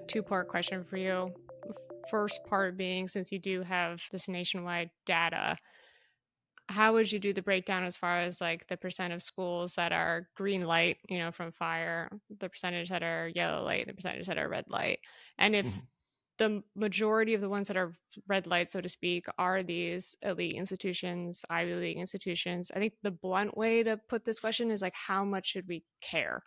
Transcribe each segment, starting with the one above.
two-part question for you. First part being, since you do have this nationwide data, how would you do the breakdown as far as like the percent of schools that are green light, from fire, the percentage that are yellow light, the percentage that are red light? And if Mhm. the majority of the ones that are red light, so to speak, are these elite institutions, Ivy League institutions, I think the blunt way to put this question is like, how much should we care?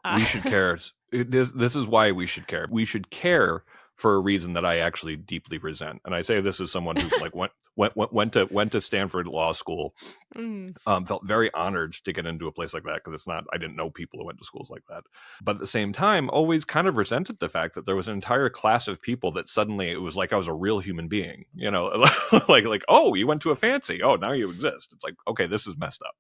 Uh, We should care. This is why we should care. We should care for a reason that I actually deeply resent. And I say this as someone who like went to Stanford Law School. mm, Felt very honored to get into a place like that because it's not. I didn't know people who went to schools like that. But at the same time, always kind of resented the fact that there was an entire class of people that suddenly it was like I was a real human being. Like oh, you went to a fancy. Oh, now you exist. It's like okay, this is messed up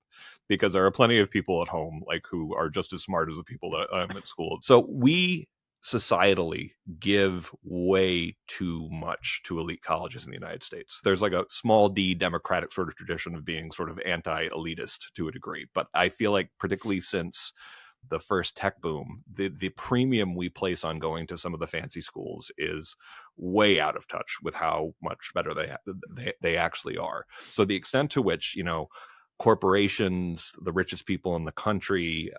because there are plenty of people at home like who are just as smart as the people that I'm at school. So we societally give way too much to elite colleges in the United States. There's like a small d democratic sort of tradition of being sort of anti-elitist to a degree. But I feel like particularly since the first tech boom, the premium we place on going to some of the fancy schools is way out of touch with how much better they actually are. So the extent to which, corporations, the richest people in the country,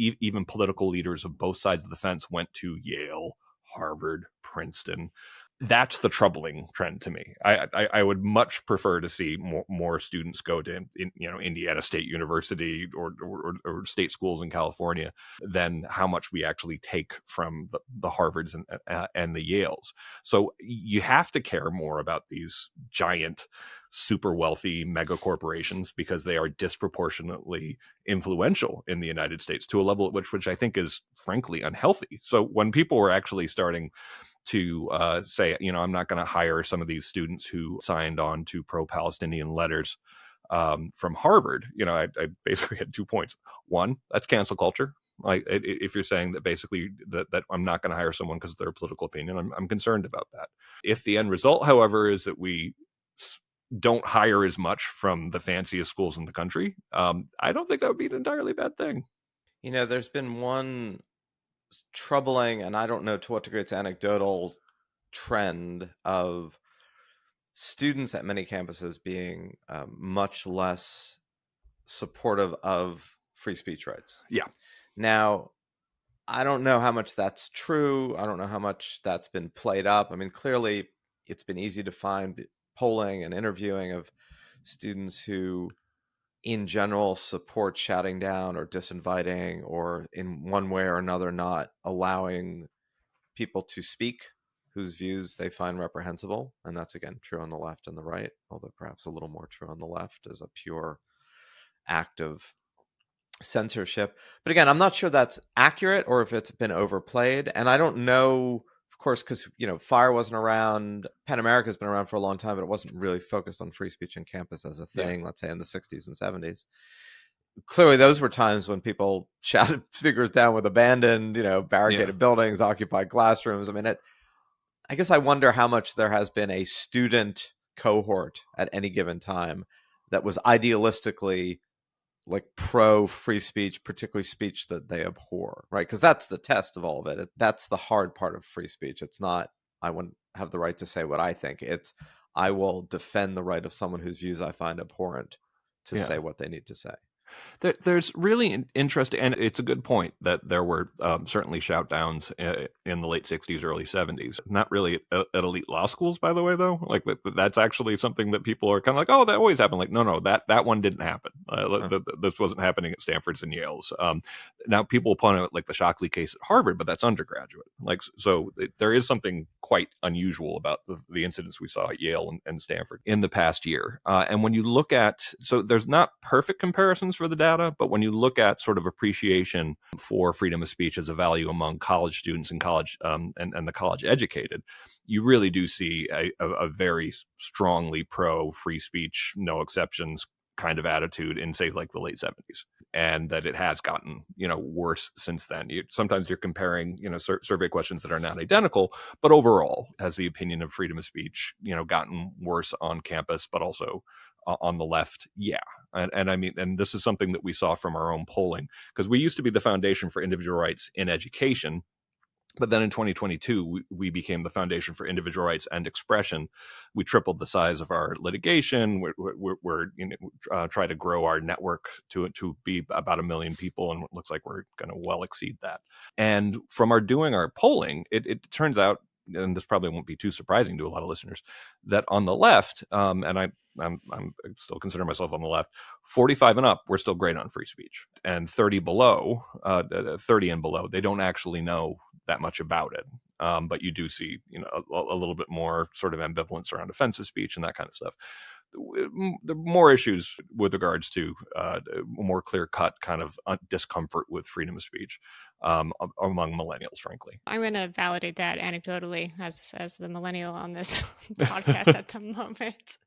even political leaders of both sides of the fence went to Yale, Harvard, Princeton. That's the troubling trend to me. I would much prefer to see more students go to Indiana State University or state schools in California than how much we actually take from the Harvards and the Yales. So you have to care more about these giant, super wealthy mega corporations because they are disproportionately influential in the United States to a level at which I think is frankly unhealthy. So when people were actually starting to say, I'm not going to hire some of these students who signed on to pro-Palestinian letters from Harvard, I basically had 2 points. One, that's cancel culture. Like if you're saying that basically that I'm not going to hire someone because of their political opinion, I'm concerned about that. If the end result, however, is that we don't hire as much from the fanciest schools in the country, I don't think that would be an entirely bad thing. There's been one troubling, and I don't know to what degree it's anecdotal, trend of students at many campuses being much less supportive of free speech rights. Yeah. Now, I don't know how much that's true. I don't know how much that's been played up. I mean, clearly, it's been easy to find polling and interviewing of students who, in general, support shouting down or disinviting or in one way or another not allowing people to speak whose views they find reprehensible. And that's, again, true on the left and the right, although perhaps a little more true on the left as a pure act of censorship. But again, I'm not sure that's accurate or if it's been overplayed. And I don't know, of course, because, FIRE wasn't around. Pen America has been around for a long time, but it wasn't really focused on free speech on campus as a thing, let's say in the 60s and 70s. Clearly, those were times when people shouted speakers down with abandoned, barricaded buildings, occupied classrooms. I mean, I guess I wonder how much there has been a student cohort at any given time that was idealistically like pro free speech, particularly speech that they abhor, right? Because that's the test of all of it. That's the hard part of free speech. It's not, I want to have the right to say what I think. It's, I will defend the right of someone whose views I find abhorrent to say what they need to say. There's really an interesting, and it's a good point that there were certainly shout downs in the late 60s, early 70s. Not really at elite law schools, by the way, though. Like that's actually something that people are kind of like, oh, that always happened. Like, no, that one didn't happen. This wasn't happening at Stanford's and Yale's. Now people point out like the Shockley case at Harvard, but that's undergraduate. Like, so there is something quite unusual about the incidents we saw at Yale and Stanford in the past year. And when you look at, so there's not perfect comparisons for the data, but when you look at sort of appreciation for freedom of speech as a value among college students and college and the college educated, you really do see a very strongly pro free speech, no exceptions kind of attitude in, say, like the late 70s, and that it has gotten worse since then. Sometimes you're comparing survey questions that are not identical, but overall has the opinion of freedom of speech gotten worse on campus, but also on the left. And I mean, and this is something that we saw from our own polling, because we used to be the foundation for individual rights in education, But then in 2022, we became the Foundation for Individual Rights and Expression. We tripled the size of our litigation. We're try to grow our network to be about 1 million people, and it looks like we're going to well exceed that. And from doing our polling, it turns out, and this probably won't be too surprising to a lot of listeners, that on the left, and I'm still consider myself on the left, 45 and up, we're still great on free speech, and 30 and below, they don't actually know that much about it. But you do see, a little bit more sort of ambivalence around offensive speech and that kind of stuff. The more issues with regards to more clear-cut kind of discomfort with freedom of speech among millennials, frankly. I'm going to validate that anecdotally as the millennial on this podcast at the moment.